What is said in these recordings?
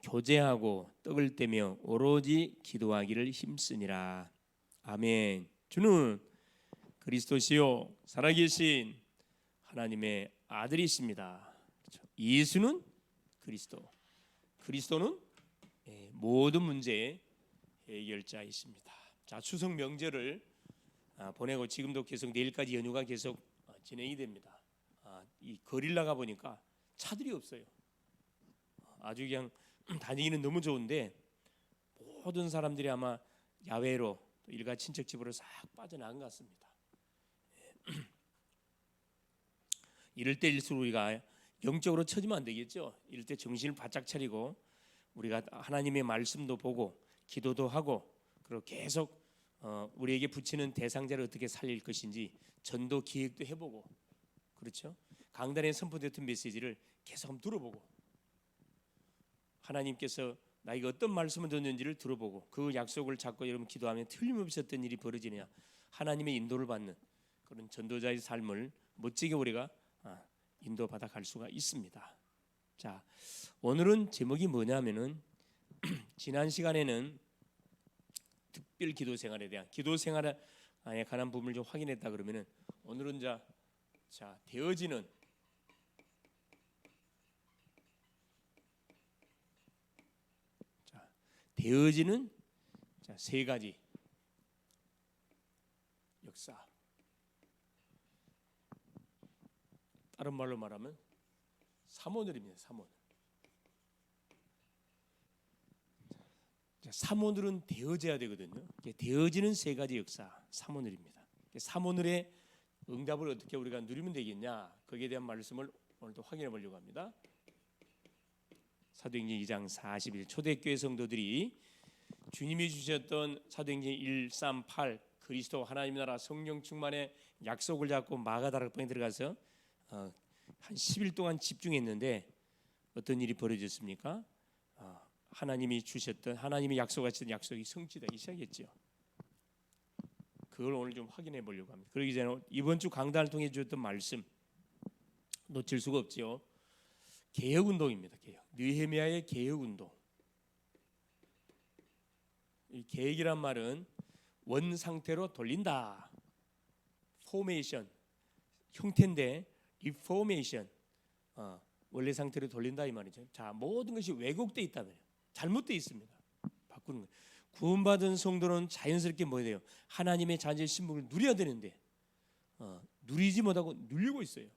교제하고 떡을 떼며 오로지 기도하기를 힘쓰니라. 아멘. 주는 그리스도시요 살아계신 하나님의 아들이십니다. 그렇죠? 예수는 그리스도, 그리스도는 모든 문제의 해결자이십니다. 자, 추석 명절을 보내고 지금도 계속 내일까지 연휴가 계속 진행이 됩니다. 이 거리를 나가 보니까 차들이 없어요. 아주 그냥 다니기는 너무 좋은데 모든 사람들이 아마 야외로 또 일가 친척 집으로 싹 빠져나간 것 같습니다. 이럴 때일수록 우리가 영적으로 처지면 안 되겠죠. 이럴 때 정신을 바짝 차리고 우리가 하나님의 말씀도 보고 기도도 하고 그리고 계속 우리에게 붙이는 대상자를 어떻게 살릴 것인지 전도 기획도 해보고, 그렇죠? 강단에 선포됐던 메시지를 계속 한번 들어보고 하나님께서 나에게 어떤 말씀을 줬는지를 들어보고 그 약속을 잡고 여러분 기도하면 틀림없이 어떤 일이 벌어지느냐, 하나님의 인도를 받는 그런 전도자의 삶을 멋지게 우리가 인도받아 갈 수가 있습니다. 자, 오늘은 제목이 뭐냐면은 지난 시간에는 특별 기도 생활에 대한 기도 생활에 관한 부분을 좀 확인했다 그러면은 오늘은 자 되어지는 세 가지 역사, 다른 말로 말하면 삼오늘입니다. 삼오늘은 되어져야 되거든요. 되어지는 세 가지 역사, 삼오늘입니다. 삼오늘의 응답을 어떻게 우리가 누리면 되겠냐, 거기에 대한 말씀을 오늘도 확인해 보려고 합니다. 사도행전 2장 41, 초대교회 성도들이 주님이 주셨던 사도행전 1, 3, 8 그리스도 하나님 나라 성령 충만의 약속을 잡고 마가다락방에 들어가서 한 10일 동안 집중했는데 어떤 일이 벌어졌습니까? 하나님이 주셨던, 하나님이 약속하셨던 약속이 성취되기 시작했죠. 그걸 오늘 좀 확인해 보려고 합니다. 그러기 전에 이번 주 강단을 통해 주셨던 말씀 놓칠 수가 없죠. 개혁운동입니다. 느헤미야의 개혁운동. 이 개혁이란 말은 원 상태로 돌린다. 포메이션, 형태인데 리포메이션, 원래 상태로 돌린다 이 말이죠. 자, 모든 것이 왜곡돼 있다면, 잘못돼 있습니다. 바꾸는 거예요. 구원받은 성도는 자연스럽게 뭐야 돼요? 하나님의 자녀의 신분을 누려야 되는데 누리지 못하고 눌리고 있어요.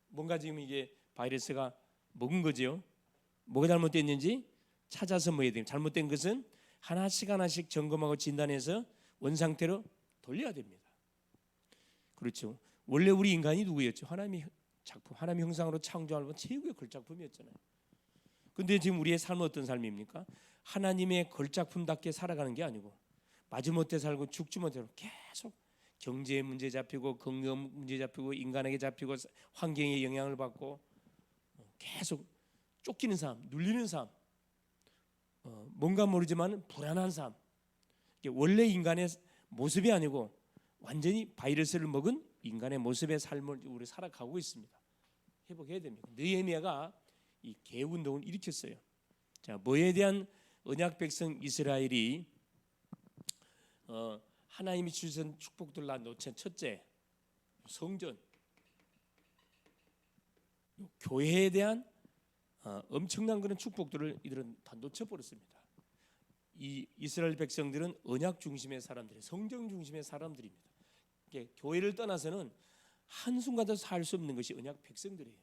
뭔가 지금 이게 바이러스가 먹은 거죠. 뭐가 잘못됐는지 찾아서 뭐 해야 돼요? 잘못된 것은 하나씩 점검하고 진단해서 원상태로 돌려야 됩니다. 그렇죠. 원래 우리 인간이 누구였죠? 하나님의 작품, 하나님의 형상으로 창조하는 최고의 걸작품이었잖아요. 근데 지금 우리의 삶은 어떤 삶입니까? 하나님의 걸작품답게 살아가는 게 아니고 마지못해 살고 죽지 못해 계속 경제의 문제 잡히고 건강 문제 잡히고 인간에게 잡히고 환경의 영향을 받고 계속 쫓기는 삶, 눌리는 삶, 뭔가 모르지만 불안한 삶. 원래 인간의 모습이 아니고 완전히 바이러스를 먹은 인간의 모습의 삶을 우리 살아가고 있습니다. 회복해야 됩니다. 느헤미야가 이 개혁운동을 일으켰어요. 자, 뭐에 대한 언약 백성 이스라엘이 하나님이 주신 축복들 난 놓친 첫째, 성전, 교회에 대한 엄청난 그런 축복들을 이들은 다 놓쳐버렸습니다. 이 이스라엘 백성들은 언약 중심의 사람들이에요. 성전 중심의 사람들입니다. 교회를 떠나서는 한순간도 살 수 없는 것이 언약 백성들이에요.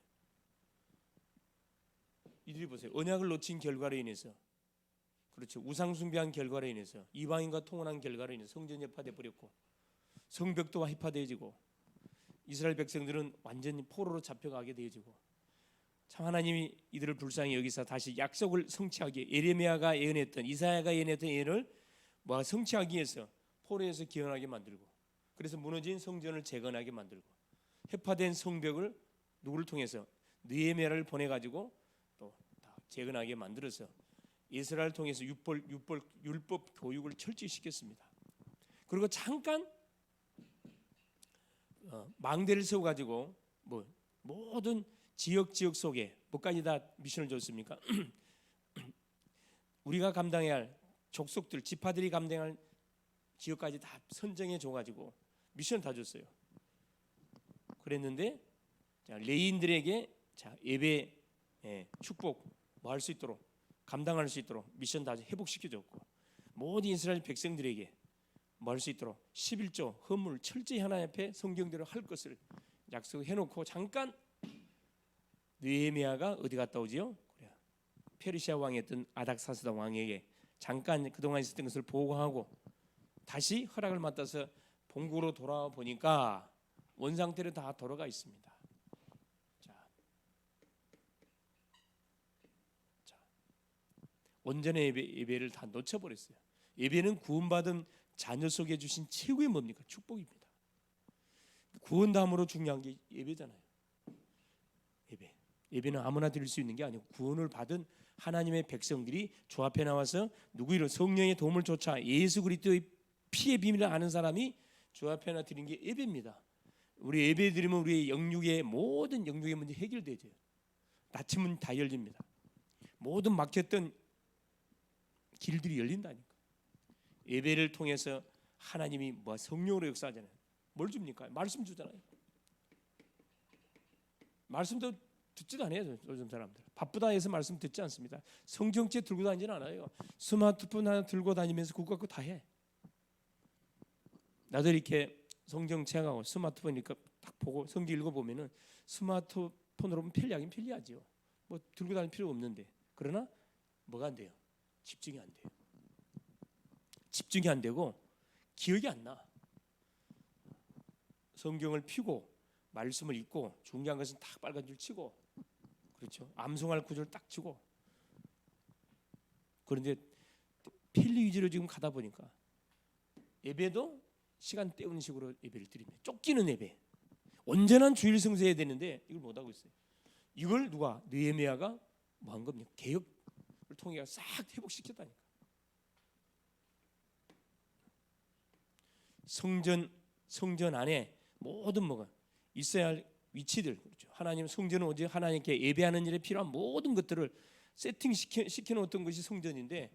이들이 보세요. 언약을 놓친 결과로 인해서, 그렇죠, 우상 숭배한 결과로 인해서, 이방인과 통혼한 결과로 인해서 성전이 해파돼 버렸고 성벽도 해파되어지고 이스라엘 백성들은 완전히 포로로 잡혀가게 되어지고, 참 하나님이 이들을 불쌍히 여기서 다시 약속을 성취하기, 예레미야가 예언했던, 이사야가 예언했던 예언을 성취하기 위해서 포로에서 기원하게 만들고, 그래서 무너진 성전을 재건하게 만들고, 해파된 성벽을 누구를 통해서? 느헤미야를 보내가지고 또 재건하게 만들어서 이스라엘을 통해서 율법 교육을 철저시켰습니다. 그리고 잠깐 망대를 세워가지고 모든 지역 속에 뭐까지 다 미션을 줬습니까? 우리가 감당해야 할 족속들, 지파들이 감당할 지역까지 다 선정해 줘가지고 미션 다 줬어요. 그랬는데 자, 레위인들에게 자, 예배 축복 뭐 할 수 있도록 감당할 수 있도록 미션 다 회복시켜줬고, 모든 이스라엘 백성들에게 뭐 할 수 있도록 11조 헌물 철저히 하나님 앞에 성경대로 할 것을 약속해놓고, 잠깐 느헤미야가 어디 갔다 오지요? 페르시아 왕이었던 아닥사스다 왕에게 잠깐 그동안 있었던 것을 보고하고 다시 허락을 받아서 본국으로 돌아와 보니까 원상태로 다 돌아가 있습니다. 자, 온전한 예배를 다 놓쳐버렸어요. 예배는 구원받은 자녀 속에 주신 최고의 뭡니까? 축복입니다. 구원담으로 중요한 게 예배잖아요. 예배는 아무나 드릴 수 있는 게 아니고 구원을 받은 하나님의 백성들이 주 앞에 나와서 누구이로 성령의 도움을 쫓아 예수 그리스도의 피의 비밀을 아는 사람이 주 앞에 나 드린 게 예배입니다. 우리 예배 드리면 우리의 영육의 모든 영육의 문제 해결되죠. 닫히면 다 열립니다. 모든 막혔던 길들이 열린다니까. 예배를 통해서 하나님이 뭐 성령으로 역사하잖아요. 뭘 줍니까? 말씀 주잖아요. 말씀도 듣지도 않아요. 요즘 사람들 바쁘다 해서 말씀 듣지 않습니다. 성경책 들고 다니지는 않아요. 스마트폰 하나 들고 다니면서 그거 갖고 다 해. 나도 이렇게 성경책하고 스마트폰이니까 딱 보고 성경 읽어보면은 스마트폰으로 보면 편리하긴 편리하지요. 뭐 들고 다닐 필요 없는데, 그러나 뭐가 안 돼요? 집중이 안 돼요. 집중이 안 되고 기억이 안 나. 성경을 펴고 말씀을 읽고 중요한 것은 딱 빨간 줄 치고, 그렇죠? 암송할 구절을 딱 치고. 그런데 필리 위주로 지금 가다 보니까 예배도 시간 때우는 식으로 예배를 드립니다. 쫓기는 예배. 온전한 주일 성수해야 되는데 이걸 못 하고 있어요. 이걸 누가? 느헤미야가 뭐 한 겁니까? 개혁을 통해 싹 회복시켰다니까. 성전 안에 모든 뭐가 있어야 할 위치들, 그렇죠. 하나님 성전은 오직 하나님께 예배하는 일에 필요한 모든 것들을 세팅시켜 놓았던 것이 성전인데,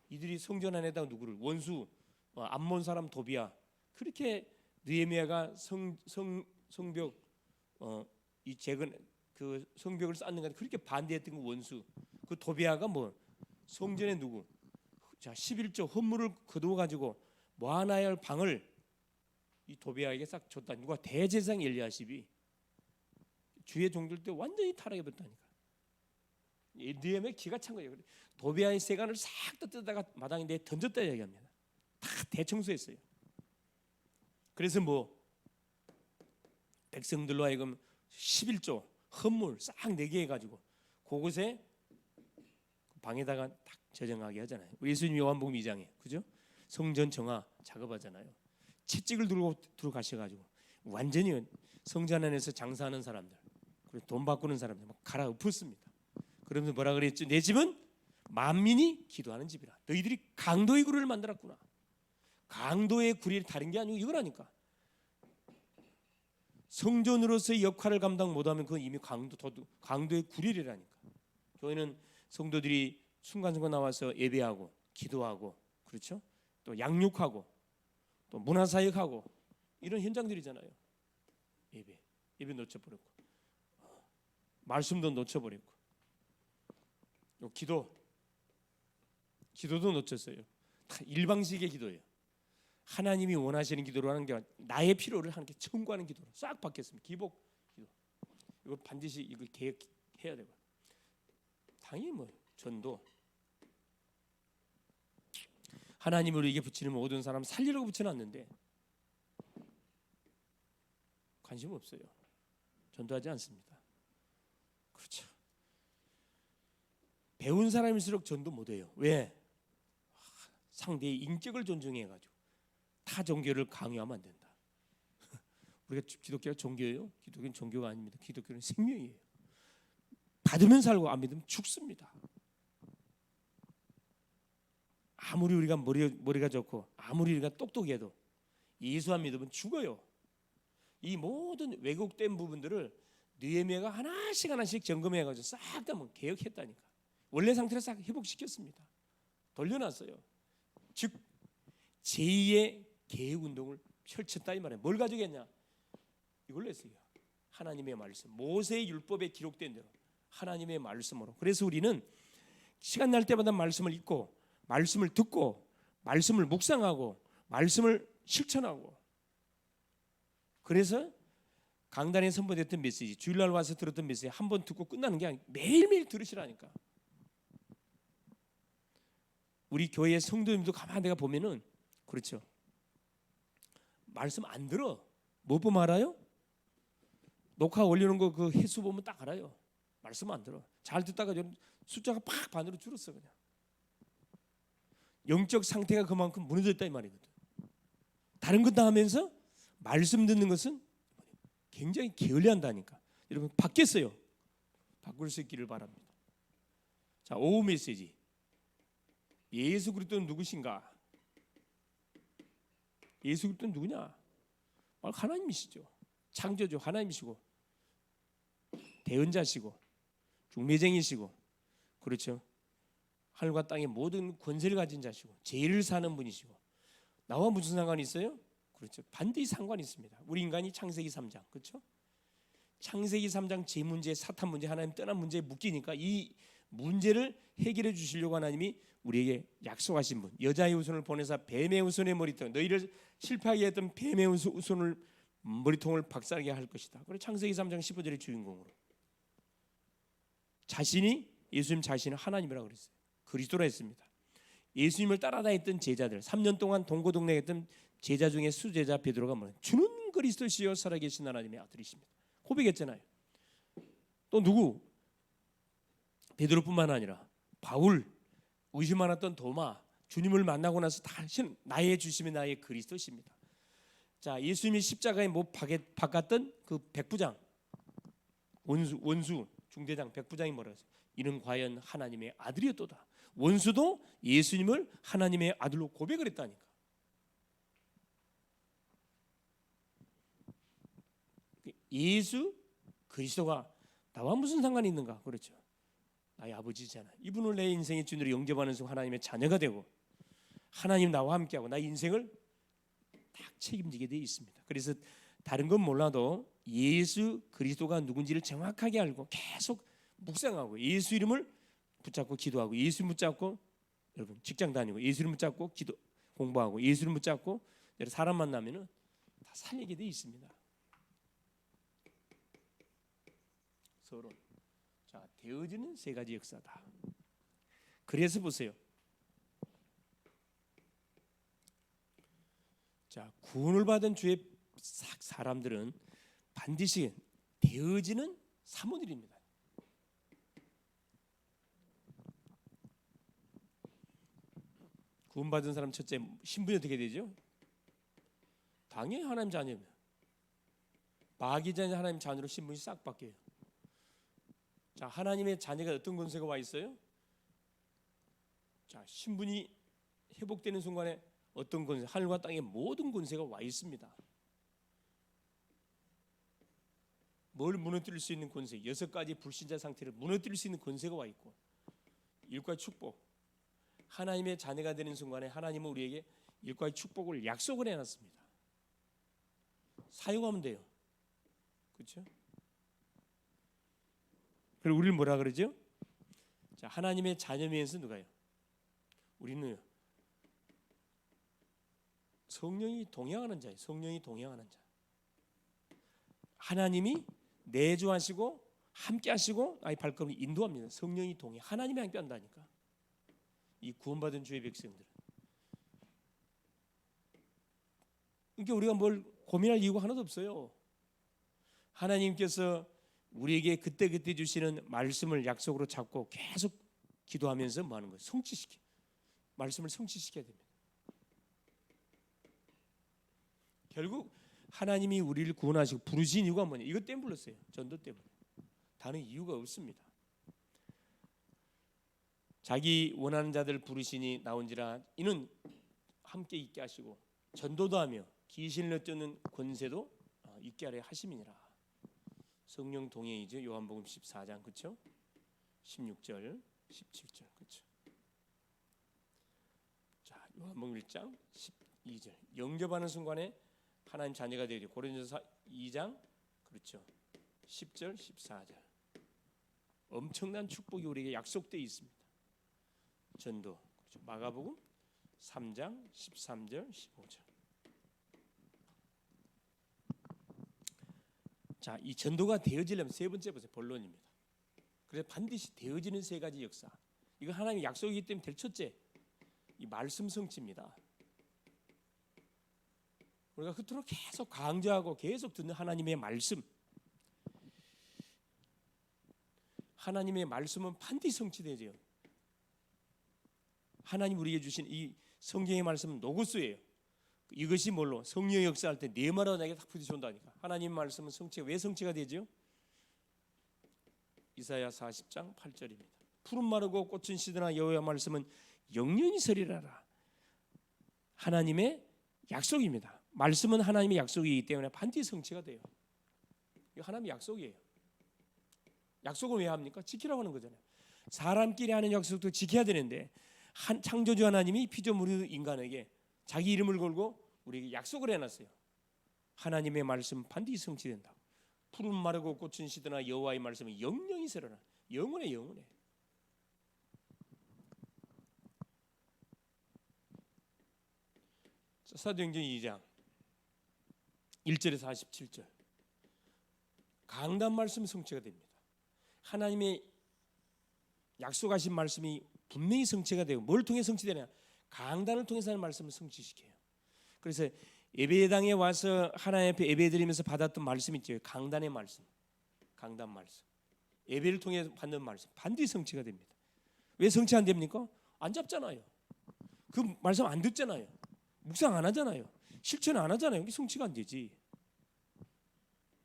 이들이 성전 안에다가 누구를? 원수 암몬 사람 도비야. 그렇게 느헤미야가 성벽 이 재건 그 성벽을 쌓는 것 그렇게 반대했던 그 원수 그 도비야가 뭐 성전에 누구? 자, 11조 헌물을 거두어 가지고 모아놔야 할 방을 이 도비야에게 싹 줬다. 누가? 대제사장 엘리야십이. 주의 종들 때 완전히 타락해 버렸다니까. 느헤미야 기가 찬 거예요. 도비야의 세간을 싹 뜯다가 마당에 내 던졌다 얘기합니다. 다 대청소했어요. 그래서 뭐 백성들로 하여금 11조 헌물 싹 내게 해가지고 그곳에 방에다가 딱 저장하게 하잖아요. 예수님 요한복음 2장에, 그죠? 성전 정화 작업하잖아요. 채찍을 들고 들어가셔가지고 완전히 성전 안에서 장사하는 사람들, 그리고 돈 바꾸는 사람들 막 갈아엎었습니다. 그러면서 뭐라 그랬죠? 내 집은 만민이 기도하는 집이라. 너희들이 강도의 구리를 만들었구나. 강도의 구리를 다른 게 아니고 이거라니까. 성전으로서의 역할을 감당 못하면 그건 이미 강도의 구리라니까. 교회는 성도들이 순간순간 나와서 예배하고 기도하고, 그렇죠? 또 양육하고 또 문화사역하고 이런 현장들이잖아요. 예배 놓쳐버렸고, 말씀도 놓쳐버렸고, 기도도 놓쳤어요. 다 일방식의 기도예요. 하나님이 원하시는 기도로 하는 게 나의 필요를 하는 게 청구하는 기도로 싹 바뀌었습니다. 기복 기도. 이거 반드시 이거 계획해야 되고, 당연히 뭐 전도. 하나님을 이게 붙이는 모든 사람 살리려고 붙여놨는데 관심 없어요. 전도하지 않습니다. 그렇죠. 배운 사람일수록 전도 못해요. 왜? 상대의 인격을 존중해가지고 타 종교를 강요하면 안 된다. 우리가 기독교가 종교예요? 기독교는 종교가 아닙니다. 기독교는 생명이에요. 받으면 살고 안 믿으면 죽습니다. 아무리 우리가 머리가 좋고 아무리 우리가 똑똑해도 예수 안 믿으면 죽어요. 이 모든 왜곡된 부분들을 느헤미야가 하나씩 점검해가지고 싹 다 개혁했다니까. 원래 상태를 싹 회복시켰습니다. 돌려놨어요. 즉 제2의 개혁운동을 펼쳤다 이 말이에요. 뭘 가지고 했냐? 이걸로 했어요. 하나님의 말씀, 모세의 율법에 기록된 대로 하나님의 말씀으로. 그래서 우리는 시간 날 때마다 말씀을 읽고 말씀을 듣고 말씀을 묵상하고 말씀을 실천하고, 그래서 강단에 선포됐던 메시지, 주일날 와서 들었던 메시지 한 번 듣고 끝나는 게 아니고 매일매일 들으시라니까. 우리 교회 성도님도 가만히 내가 보면은 그렇죠. 말씀 안 들어. 뭐 보면 알아요? 녹화 올리는 거 그 횟수 보면 딱 알아요. 말씀 안 들어. 잘 듣다가 숫자가 팍 반으로 줄었어. 그냥 영적 상태가 그만큼 무너졌다 이 말이거든. 다른 것 다 하면서 말씀 듣는 것은 굉장히 게을리한다니까. 여러분 바뀌었어요. 바꿀 수 있기를 바랍니다. 자, 오후 메시지. 예수 그리스도는 누구신가? 예수 그리스도는 누구냐? 하나님이시죠. 창조주 하나님이시고 대언자시고 중매쟁이시고, 그렇죠. 하늘과 땅의 모든 권세를 가진 자시고 제일 사는 분이시고, 나와 무슨 상관이 있어요? 그렇죠. 반드시 상관이 있습니다. 우리 인간이 창세기 3장, 그렇죠? 창세기 3장 제 문제, 사탄 문제, 하나님 떠난 문제에 묶이니까 이 문제를 해결해 주시려고 하나님이 우리에게 약속하신 분, 여자의 후손을 보내사 뱀의 후손의 머리통, 너희를 실패하게 했던 뱀의 후손을 머리통을 박살나게 할 것이다. 그래서 창세기 3장 15절의 주인공으로 자신이, 예수님 자신은 하나님이라고 그랬어요. 그리스도라 했습니다. 예수님을 따라다녔던 제자들, 3년 동안 동고동락했던 제자 중에 수제자 베드로가 뭐냐? 주는 그리스도시요 살아계신 하나님의 아들이십니다. 고백했잖아요. 또 누구? 베드로뿐만 아니라 바울, 의심 많았던 도마, 주님을 만나고 나서 다신 나의 주심이 나의 그리스도십니다. 자, 예수님이 십자가에 못 박았던 그 백부장, 원수 중대장 백부장이 뭐라 했어요? 이는 과연 하나님의 아들이었도다. 원수도 예수님을 하나님의 아들로 고백을 했다니까. 예수 그리스도가 나와 무슨 상관이 있는가? 그렇죠. 나의 아버지잖아. 이분을 내 인생의 주인으로 영접하는 순간 하나님의 자녀가 되고 하나님 나와 함께하고 나의 인생을 딱 책임지게 되어 있습니다. 그래서 다른 건 몰라도 예수 그리스도가 누군지를 정확하게 알고 계속 묵상하고 예수 이름을 붙잡고 기도하고, 예수 이름 붙잡고 여러분 직장 다니고, 예수 이름 붙잡고 기도 공부하고, 예수 이름 붙잡고 사람 만나면은 다 살리게 되어 있습니다. 서로. 자, 되어지는 세 가지 역사다. 그래서 보세요. 자, 구원을 받은 주의 사람들은 반드시 되어지는 사모들입니다. 구원받은 사람 첫째 신분이 어떻게 되죠? 당연히 하나님 자녀입니다. 마귀 자녀 하나님 자녀로 신분이 싹 바뀌어요. 자, 하나님의 자녀가 어떤 권세가 와 있어요? 자, 신분이 회복되는 순간에 어떤 권세? 하늘과 땅의 모든 권세가 와 있습니다. 뭘 무너뜨릴 수 있는 권세? 6가지 불신자 상태를 무너뜨릴 수 있는 권세가 와 있고, 일과의 축복. 하나님의 자녀가 되는 순간에 하나님은 우리에게 일과의 축복을 약속을 해놨습니다. 사용하면 돼요. 그렇죠? 그리고 우리를 뭐라 그러죠? 자, 하나님의 자녀면서 누가요? 우리는 성령이 동행하는 자예요. 성령이 동행하는 자. 하나님이 내주하시고 함께하시고 나의 발걸음을 인도합니다. 성령이 동행. 하나님이 함께한다니까. 이 구원받은 주의 백성들. 그러니까 우리가 뭘 고민할 이유가 하나도 없어요. 하나님께서 우리에게 그때그때 주시는 말씀을 약속으로 잡고 계속 기도하면서 뭐 하는 거예요? 성취시켜. 말씀을 성취시켜야 됩니다. 결국 하나님이 우리를 구원하시고 부르신 이유가 뭐냐? 이것 때문에 불렀어요. 전도 때문에. 다른 이유가 없습니다. 자기 원하는 자들 부르시니 나온지라 이는 함께 있게 하시고 전도도 하며 귀신을 내쫓는 권세도 있게 하려 하심이니라. 성령 동행이죠. 요한복음 14장 그렇죠? 16절, 17절 그렇죠? 요한복음 1장 12절 영접하는 순간에 하나님 자녀가 되게 돼요. 고린도서 2장 그렇죠. 10절 14절 엄청난 축복이 우리에게 약속되어 있습니다. 전도 그렇죠. 마가복음 3장 13절 15절. 자, 이 전도가 되어지려면 세 번째 보세요. 본론입니다. 그래서 반드시 되어지는 세 가지 역사. 이거 하나님의 약속이기 때문에 될 첫째 이 말씀 성취입니다. 우리가 그토록 계속 강조하고 계속 듣는 하나님의 말씀. 하나님의 말씀은 반드시 성취되죠. 하나님 우리에게 주신 이 성경의 말씀은 노고스예요. 이것이 뭘로? 성령의 역사할 때 네 말로 내게 다 부딪혀온다니까. 하나님 말씀은 성취가 왜 성취가 되죠? 이사야 40장 8절입니다. 푸른 마르고 꽃은 시드나 여호와의 말씀은 영영이 서리라라. 하나님의 약속입니다. 말씀은 하나님의 약속이기 때문에 반드시 성취가 돼요. 이거 하나님의 약속이에요. 약속을 왜 합니까? 지키라고 하는 거잖아요. 사람끼리 하는 약속도 지켜야 되는데 창조주 하나님이 피조물 인간에게 자기 이름을 걸고 우리에게 약속을 해놨어요. 하나님의 말씀 반드시 성취된다. 푸른 마르고 꽃은 시드나 여호와의 말씀은 영영이 서리라. 영원해 영원해. 사도행전 2장 1절에서 47절 강단 말씀 성취가 됩니다. 하나님의 약속하신 말씀이 분명히 성취가 되고 뭘 통해 성취되냐? 강단을 통해서 하는 말씀을 성취시켜요. 그래서 예배당에 와서 하나님 앞에 예배드리면서 받았던 말씀 있죠. 강단의 말씀, 강단 말씀. 예배를 통해 받는 말씀 반드시 성취가 됩니다. 왜 성취 안 됩니까? 안 잡잖아요. 그 말씀 안 듣잖아요. 묵상 안 하잖아요. 실천 안 하잖아요. 이게 성취가 안 되지.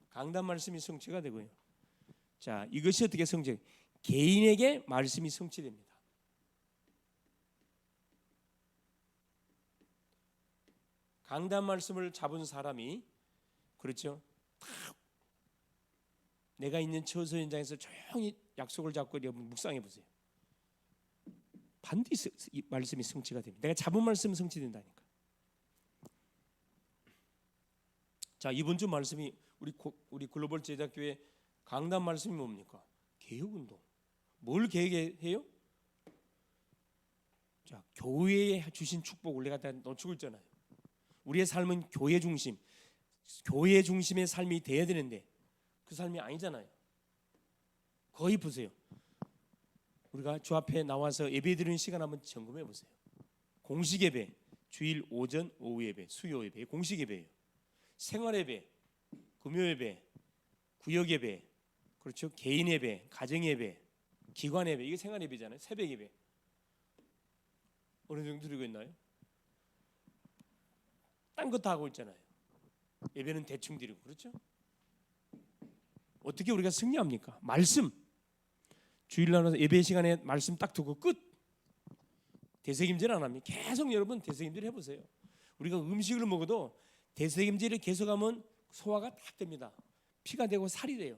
강단 말씀이 성취가 되고요. 자, 이것이 어떻게 성취? 개인에게 말씀이 성취됩니다. 강단 말씀을 잡은 사람이 그렇죠. 내가 있는 처소 현장에서 조용히 약속을 잡고 여러분 묵상해 보세요. 반드시 이 말씀이 성취가 됩니다. 내가 잡은 말씀은 성취된다니까. 자, 이번 주 말씀이 우리 글로벌 제자교회 강단 말씀이 뭡니까? 개혁운동. 뭘 계획해요? 자, 교회에 주신 축복을 내가 다 놓치고 있잖아요. 우리의 삶은 교회 중심, 교회 중심의 삶이 돼야 되는데 그 삶이 아니잖아요. 거의 보세요. 우리가 주 앞에 나와서 예배 드리는 시간 한번 점검해 보세요. 공식 예배, 주일 오전, 오후 예배, 수요 예배, 공식 예배예요. 생활 예배, 금요 예배, 구역 예배, 그렇죠? 개인 예배, 가정 예배, 기관 예배, 이게 생활 예배잖아요. 새벽 예배. 어느 정도 드리고 있나요? 딴 거 다 하고 있잖아요. 예배는 대충 드리고 그렇죠? 어떻게 우리가 승리합니까? 말씀. 주일날 예배 시간에 말씀 딱 두고 끝. 되새김질 안 합니다. 계속 여러분 되새김질 해보세요. 우리가 음식을 먹어도 되새김질을 계속하면 소화가 딱 됩니다. 피가 되고 살이 돼요.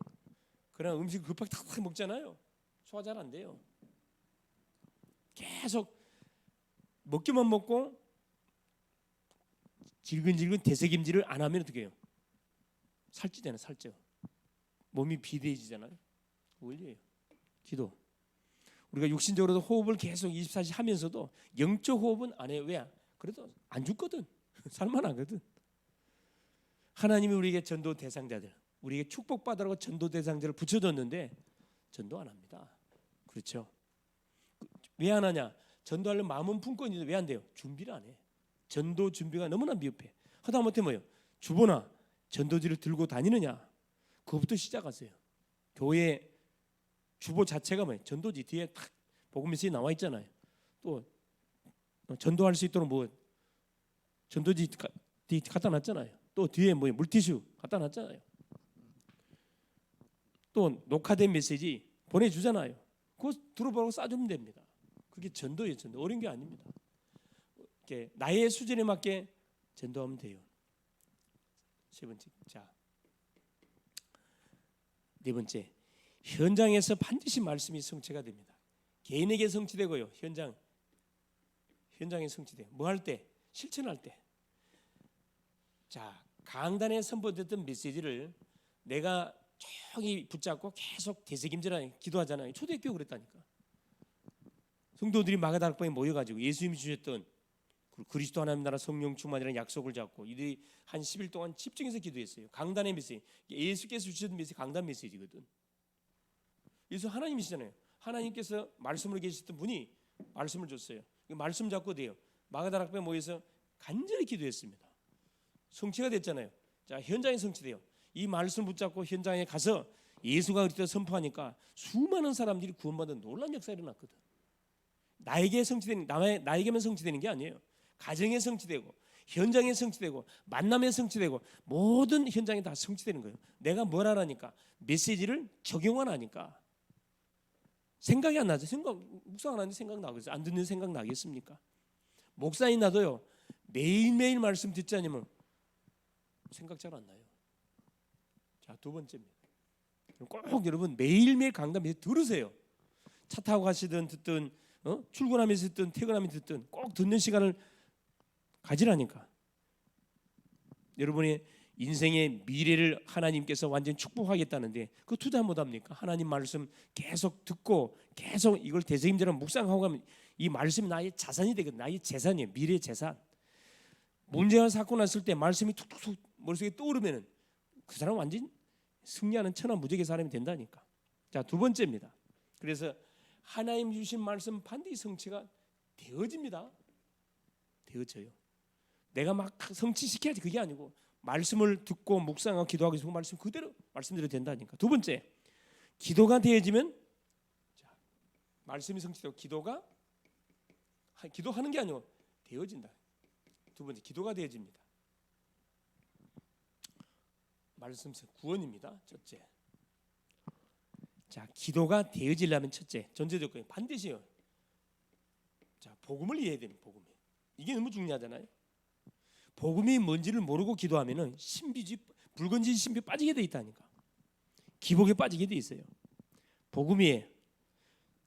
그러나 음식 급하게 탁 먹잖아요. 소화 잘 안 돼요. 계속 먹기만 먹고 질근질근 되새김질을 안 하면 어떻게 해요? 살찌잖아요. 살쪄. 몸이 비대해지잖아요. 원리예요. 기도. 우리가 육신적으로도 호흡을 계속 24시간 하면서도 영적 호흡은 안 해요. 왜? 그래도 안 죽거든. 살만하거든. 하나님이 우리에게 전도 대상자들, 우리에게 축복받으라고 전도 대상자를 붙여줬는데 전도 안 합니다. 그렇죠? 왜 안 하냐? 전도하려면 마음은 품고 있는데 왜 안 돼요? 준비를 안 해. 전도 준비가 너무나 미흡해. 하다못해 뭐예요? 주보나 전도지를 들고 다니느냐? 그것부터 시작하세요. 교회 주보 자체가 뭐예요? 전도지 뒤에 딱 복음 메시지 나와 있잖아요. 또 전도할 수 있도록 뭐 전도지 갖다 놨잖아요. 또 뒤에 뭐 물티슈 갖다 놨잖아요. 또 녹화된 메시지 보내주잖아요. 그거 들어보라고 싸주면 됩니다. 그게 전도예요. 전도. 어려운 게 아닙니다. 이렇게 나의 수준에 맞게 전도하면 돼요. 세 번째. 자, 네 번째. 현장에서 반드시 말씀이 성취가 됩니다. 개인에게 성취되고요. 현장에 성취돼요. 뭐 할 때? 실천할 때. 자, 강단에 선포됐던 메시지를 내가 조용히 붙잡고 계속 되새김질하니 기도하잖아요. 초대교회 그랬다니까. 성도들이 마가다락방에 모여가지고 예수님이 주셨던 그리스도 하나님 나라 성령 충만이라는 약속을 잡고 이들이 한 10일 동안 집중해서 기도했어요. 강단의 메시지. 예수께서 주셨던 메시지 강단 메시지거든. 예수 하나님이시잖아요. 하나님께서 말씀으로 계셨던 분이 말씀을 줬어요. 말씀 잡고 돼요. 마가다락방에 모여서 간절히 기도했습니다. 성취가 됐잖아요. 자, 현장에 성취돼요. 이 말씀 붙잡고 현장에 가서 예수가 그리스도를 선포하니까 수많은 사람들이 구원받은 놀라운 역사가 일어났거든. 나에게만 성취되는 게 아니에요. 가정에 성취되고 현장에 성취되고 만남에 성취되고 모든 현장에 다 성취되는 거예요. 내가 뭘 하라니까? 메시지를 적용하라니까. 생각이 안 나죠. 묵상 안 하는데 생각 나겠어요? 안 듣는 생각 나겠습니까? 목사인 나도요. 매일매일 말씀 듣지 않으면 생각 잘 안 나요. 자, 두 번째입니다. 꼭 여러분 매일매일 강단에서 들으세요. 차 타고 가시든 듣든 출근하면서 듣든 퇴근하면서 듣든 꼭 듣는 시간을 가지라니까. 여러분의 인생의 미래를 하나님께서 완전히 축복하겠다는데 그거 투자 못합니까? 하나님 말씀 계속 듣고 계속 이걸 되새김질하고 묵상하고 가면 이 말씀이 나의 자산이 되거든. 나의 재산이에요. 미래 재산. 문제가 사건 났을 때 말씀이 툭툭툭 머릿속에 떠오르면 그 사람 완전 승리하는 천하무적의 사람이 된다니까. 자, 두 번째입니다. 그래서 하나님 주신 말씀 반드시 성취가 되어집니다. 되어져요. 내가 막 성취시켜야지 그게 아니고 말씀을 듣고 묵상하고 기도하고 있으면 말씀 그대로 말씀대로 된다니까. 두 번째, 기도가 되어지면 자, 말씀이 성취되고 기도하는 게 아니고 되어진다. 두 번째, 기도가 되어집니다. 말씀 구원입니다. 첫째. 자, 기도가 되어지려면 첫째, 전제 조건이 반드시요. 자, 복음을 이해해야 됩니다. 복음. 이게 너무 중요하잖아요. 복음이 뭔지를 모르고 기도하면은 붉은지 신비 빠지게 돼 있다니까. 기복에 빠지게 돼 있어요. 복음이에요.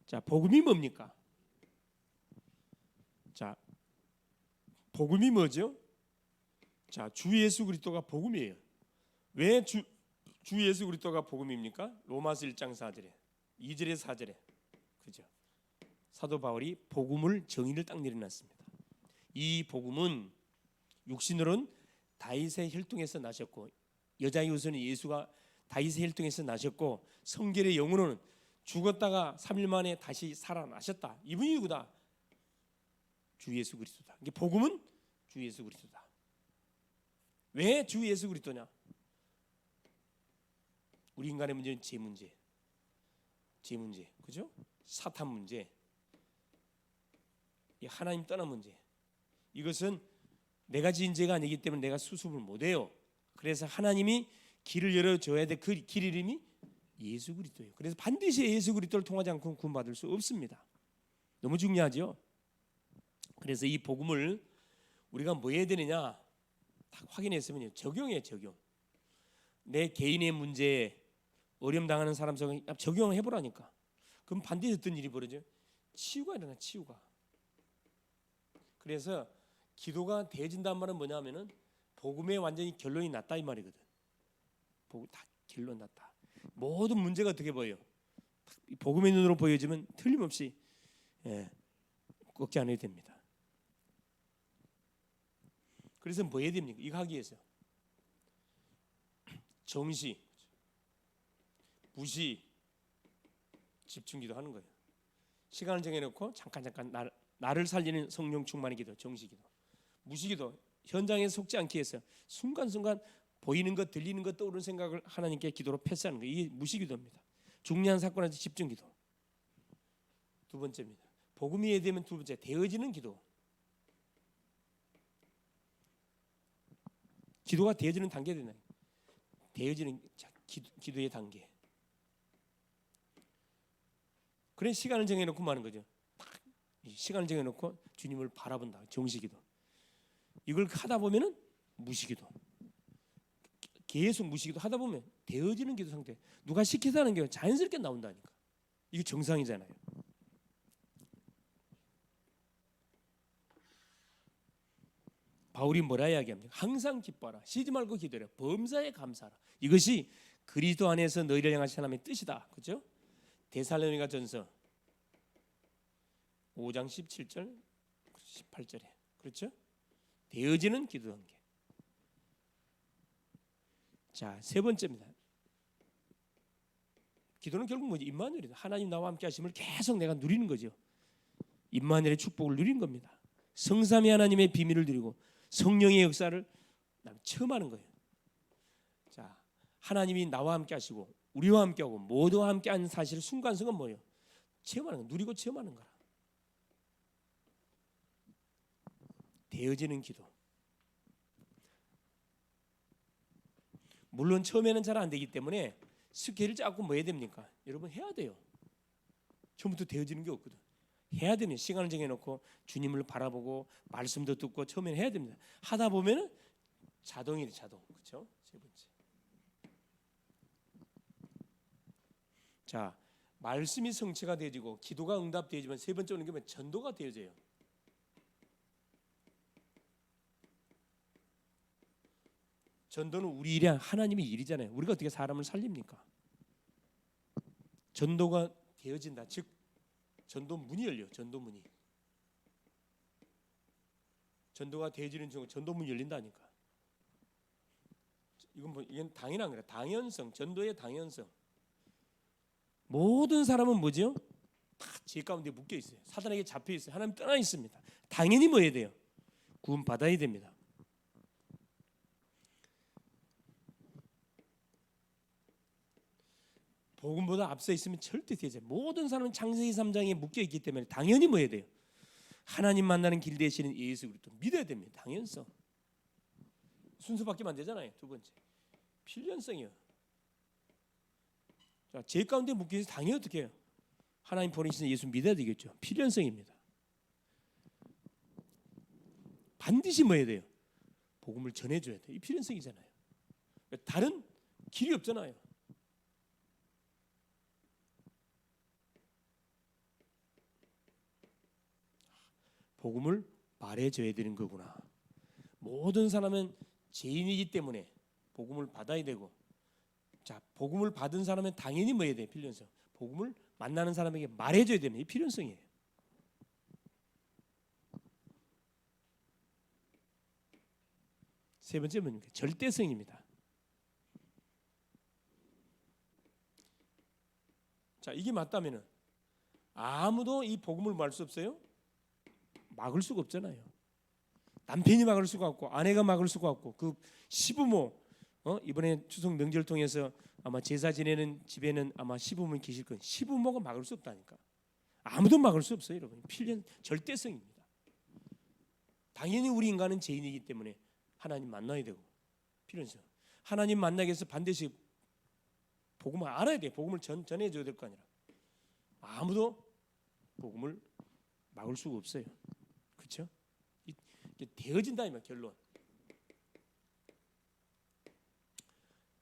자, 복음이 뭡니까? 자, 복음이 뭐죠? 자, 주 예수 그리스도가 복음이에요. 왜 주 예수 그리스도가 복음입니까? 로마서 1장 4절에 2절에 4절에 그죠? 사도 바울이 복음을 정의를 딱 내려놨습니다. 이 복음은 육신으로는 다윗의 혈통에서 나셨고 여자의 후손인 예수가 다윗의 혈통에서 나셨고 성결의 영으로는 죽었다가 3일 만에 다시 살아나셨다. 이분이 누구다? 주 예수 그리스도다. 이게 복음은 주 예수 그리스도다. 왜 주 예수 그리스도냐? 우리 인간의 문제는 죄 문제, 그죠? 사탄 문제, 이 하나님 떠난 문제. 이것은 내가 지은 죄가 아니기 때문에 내가 수습을 못해요. 그래서 하나님이 길을 열어줘야 돼. 그 길 이름이 예수 그리스도예요. 그래서 반드시 예수 그리스도를 통하지 않고 구원받을 수 없습니다. 너무 중요하죠. 그래서 이 복음을 우리가 뭐 해야 되느냐 딱 확인했으면요, 적용해. 적용. 내 개인의 문제에 어려움 당하는 사람 속에 적용을 해보라니까. 그럼 반드시 어떤 일이 벌어져요? 치유가 일어나. 치유가. 그래서 기도가 되어진다는 말은 뭐냐면은 복음에 완전히 결론이 났다 이 말이거든. 복음 다 결론 났다. 모든 문제가 어떻게 보여요? 복음의 눈으로 보여지면 틀림없이 걱정 안 해도 됩니다. 그래서 뭐 해야 됩니까? 이거 하기 위해서 정시, 무시, 집중기도 하는 거예요. 시간을 정해놓고 잠깐 나를 살리는 성령 충만의 기도, 정시기도, 무시기도, 현장에 속지 않기 위해서 순간순간 보이는 것, 들리는 것, 떠오르는 생각을 하나님께 기도로 패스하는 거예요. 이게 무시기도입니다. 중요한 사건한테 집중기도. 두 번째입니다. 복음이 이해되면 두 번째, 되어지는 기도. 기도가 되어지는 단계가 되나요? 되어지는 기도의 단계. 그래 시간을 정해놓고 하는 거죠. 시간을 정해놓고 주님을 바라본다. 정시기도. 이걸 하다 보면은 무시기도. 계속 무시기도 하다 보면 되어지는 기도 상태. 누가 시키자는 게 자연스럽게 나온다니까. 이게 정상이잖아요. 바울이 뭐라 이야기합니까? 항상 기뻐하라. 쉬지 말고 기도해라. 범사에 감사하라. 이것이 그리스도 안에서 너희를 향하신 하나님의 뜻이다. 그렇죠? 데살로니가 전서 5장 17절 18절에 그렇죠? 되어지는 기도 관계. 자, 세 번째입니다. 기도는 결국 뭐지? 임마누엘이다. 하나님 나와 함께 하심을 계속 내가 누리는 거죠. 임마누엘의 축복을 누리는 겁니다. 성삼위 하나님의 비밀을 누리고 성령의 역사를 체험하는 거예요. 자, 하나님이 나와 함께 하시고 우리와 함께 하고 모두와 함께 하는 사실의 순간순간 뭐예요? 체험하는 거, 누리고 체험하는 거라. 되어지는 기도. 물론 처음에는 잘 안 되기 때문에 스케일을 짜고 뭐 해야 됩니까? 여러분 해야 돼요. 처음부터 되어지는 게 없거든. 해야 됩니다. 시간을 정해놓고 주님을 바라보고 말씀도 듣고 처음에는 해야 됩니다. 하다 보면은 자동이래, 자동. 그렇죠? 세 번째. 자, 말씀이 성취가 되어지고 기도가 응답되어지면 세 번째 오는 게 뭐냐? 전도가 되어져요. 전도는 우리 일이 아니라 하나님의 일이잖아요. 우리가 어떻게 사람을 살립니까? 전도가 되어진다. 즉 전도 문이 열려. 전도 문이. 전도가 되어지는 중에 전도 문이 열린다니까. 이건 당연한 거야. 당연성. 전도의 당연성. 모든 사람은 뭐죠? 다 죄 가운데 묶여 있어요. 사단에게 잡혀 있어요. 하나님 떠나 있습니다. 당연히 뭐 해야 돼요? 구원 받아야 됩니다. 복음보다 앞서 있으면 절대 되지. 모든 사람은 창세기 3장에 묶여 있기 때문에 당연히 뭐 해야 돼요? 하나님 만나는 길 되시는 예수 그리스도 믿어야 됩니다. 당연성. 순서밖에 안 되잖아요. 두 번째 필연성이요. 자, 죄 가운데 묶여 있어서 당연히 어떻게 해요? 하나님 보내신 예수 믿어야 되겠죠. 필연성입니다. 반드시 뭐 해야 돼요? 복음을 전해줘야 돼요. 이 필연성이잖아요. 다른 길이 없잖아요. 복음을 말해줘야 되는 거구나. 모든 사람은 죄인이기 때문에 복음을 받아야 되고, 자, 복음을 받은 사람은 당연히 뭐 해야 돼? 필연성. 복음을 만나는 사람에게 말해줘야 되는 이 필연성이에요. 세 번째 뭡니까? 절대성입니다. 자, 이게 맞다면은 아무도 이 복음을 말 수 없어요? 막을 수가 없잖아요. 남편이 막을 수가 없고 아내가 막을 수가 없고 그 시부모 이번에 추석 명절 통해서 아마 제사 지내는 집에는 아마 시부모님 계실 거예요. 시부모가 막을 수 없다니까. 아무도 막을 수 없어요, 여러분. 필연 절대성입니다. 당연히 우리 인간은 죄인이기 때문에 하나님 만나야 되고 필연성. 하나님 만나기 위해서 반드시 복음을 알아야 돼. 복음을 전해줘야 될 거 아니라. 아무도 복음을 막을 수가 없어요. 그렇죠? 되어진다 이말 결론.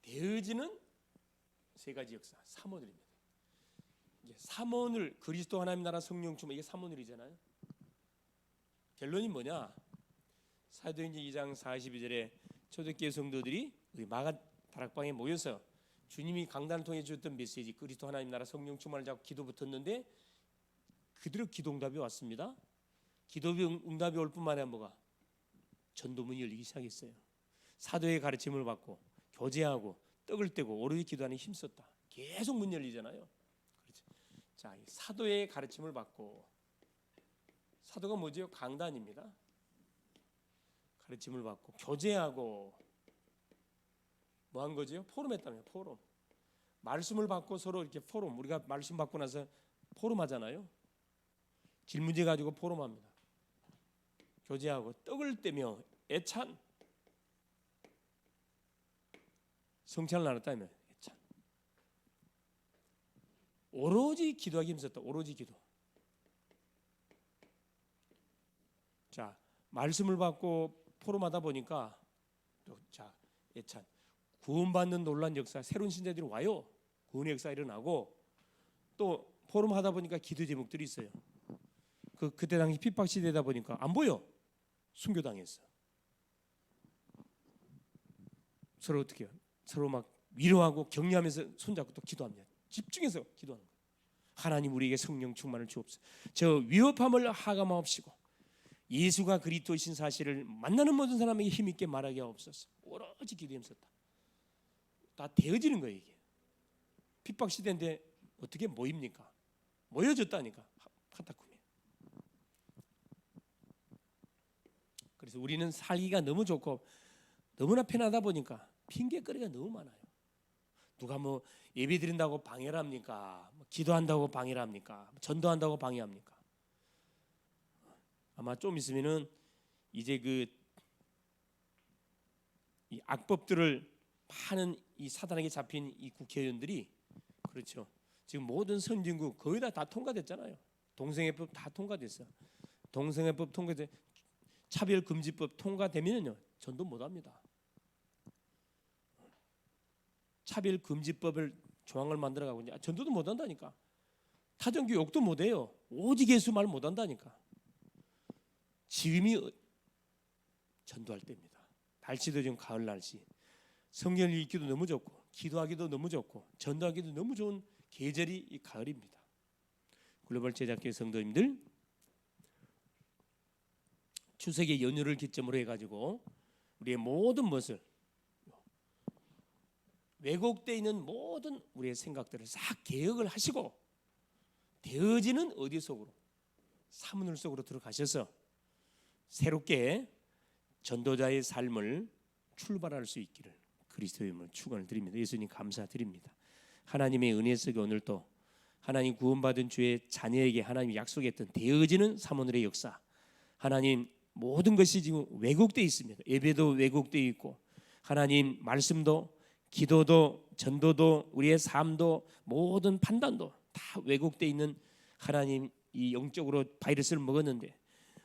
되어지는 세 가지 역사. 삼원을입니다. 삼원을 그리스도 하나님 나라 성령 충만 이게 삼원을이잖아요. 결론이 뭐냐? 사도행전 2장 42절에 초대교회 성도들이 우리 마가 다락방에 모여서 주님이 강단을 통해 주셨던 메시지 그리스도 하나님 나라 성령 충만을 잡고 기도 붙었는데 그대로 기도 응답이 왔습니다. 기도 응답이 올 뿐만 아니라 뭐가? 전도문이 열리기 시작했어요. 사도의 가르침을 받고 교제하고 떡을 떼고 오로지 기도하는 힘썼다. 계속 문 열리잖아요. 그렇죠. 자, 사도의 가르침을 받고 사도가 뭐죠? 강단입니다. 가르침을 받고 교제하고 뭐 한 거죠? 포럼했다며. 포럼. 말씀을 받고 서로 이렇게 포럼. 우리가 말씀 받고 나서 포럼하잖아요. 질문제 가지고 포럼합니다. 교제하고 떡을 떼며 애찬 성찬을 나눴다며. 애찬. 오로지 기도하기 힘썼다. 오로지 기도. 자, 말씀을 받고 포럼하다 보니까 또 자, 애찬 구원받는 놀란 역사, 새로운 신자들이 와요. 구원의 역사 일어나고 또 포럼하다 보니까 기도 제목들이 있어요. 그때 당시 핍박 시대다 보니까 안 보여. 순교당했어. 서로 어떻게 해요? 서로 막 위로하고 격려하면서 손잡고 또 기도합니다. 집중해서 기도하는 거예요. 하나님 우리에게 성령 충만을 주옵소서. 저 위협함을 하감하옵시고 예수가 그리스도이신 사실을 만나는 모든 사람에게 힘있게 말하게 하옵소서. 오로지 기도하면서 다 되어지는 거예요. 이게 핍박 시대인데 어떻게 모입니까? 모여졌다니까. 카타콤에. 그래서 우리는 살기가 너무 좋고 너무나 편하다 보니까 핑계거리가 너무 많아요. 누가 뭐 예배 드린다고 방해를 합니까? 기도한다고 방해를 합니까? 전도한다고 방해합니까? 아마 좀 있으면은 이제 이 악법들을 파는 이 사단에게 잡힌 이 국회의원들이 그렇죠. 지금 모든 선진국 거의 다 통과됐잖아요. 동성애법 다 통과됐어. 동성애법 통과돼 차별금지법 통과되면요 전도 못합니다. 차별금지법을 조항을 만들어가고 이제 전도도 못한다니까. 타전교 욕도 못해요. 오직 예수 말 못한다니까. 지금이 전도할 때입니다. 날씨도 지금 가을 날씨. 성경을 읽기도 너무 좋고 기도하기도 너무 좋고 전도하기도 너무 좋은 계절이 이 가을입니다. 글로벌 제작교회 성도님들 추석의 연휴를 기점으로 해가지고 우리의 모든 것을 왜곡되어 있는 모든 우리의 생각들을 싹 개혁을 하시고 되어지는 어디 속으로 사문을 속으로 들어가셔서 새롭게 전도자의 삶을 출발할 수 있기를 그리스도의 이름으로 축원을 드립니다. 예수님 감사드립니다. 하나님의 은혜 속에 오늘도 하나님 구원받은 주의 자녀에게 하나님이 약속했던 되어지는 사문의 역사 하나님 모든 것이 지금 왜곡되어 있습니다. 예배도 왜곡되어 있고 하나님 말씀도 기도도 전도도 우리의 삶도 모든 판단도 다 왜곡되어 있는 하나님 이 영적으로 바이러스를 먹었는데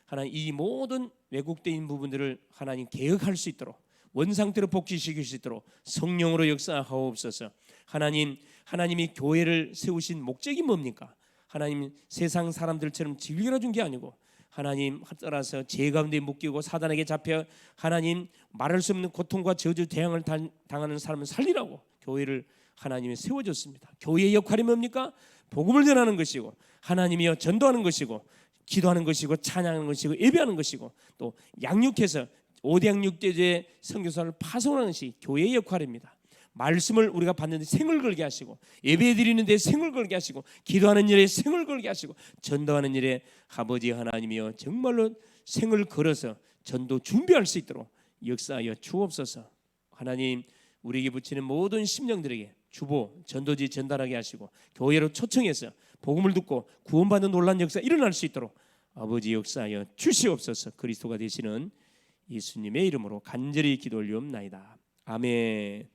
하나님 이 모든 왜곡되어 있는 부분들을 하나님 개혁할 수 있도록 원상태로 복귀시킬 수 있도록 성령으로 역사하옵소서. 하나님이 교회를 세우신 목적이 뭡니까? 하나님 세상 사람들처럼 즐겨라 준 게 아니고 하나님 따라서 죄 가운데 묶이고 사단에게 잡혀 하나님 말할 수 없는 고통과 저주 대항을 당하는 사람을 살리라고 교회를 하나님이 세워줬습니다. 교회의 역할이 뭡니까? 복음을 전하는 것이고 하나님이여 전도하는 것이고 기도하는 것이고 찬양하는 것이고 예배하는 것이고 또 양육해서 5대 양육제의 선교사를 파송하는 것이 교회의 역할입니다. 말씀을 우리가 받는데 생을 걸게 하시고 예배 드리는데 생을 걸게 하시고 기도하는 일에 생을 걸게 하시고 전도하는 일에 아버지 하나님이여 정말로 생을 걸어서 전도 준비할 수 있도록 역사하여 주옵소서. 하나님 우리에게 붙이는 모든 심령들에게 주보 전도지 전달하게 하시고 교회로 초청해서 복음을 듣고 구원받는 놀라운 역사 일어날 수 있도록 아버지 역사하여 주시옵소서. 그리스도가 되시는 예수님의 이름으로 간절히 기도 올리옵나이다. 아멘.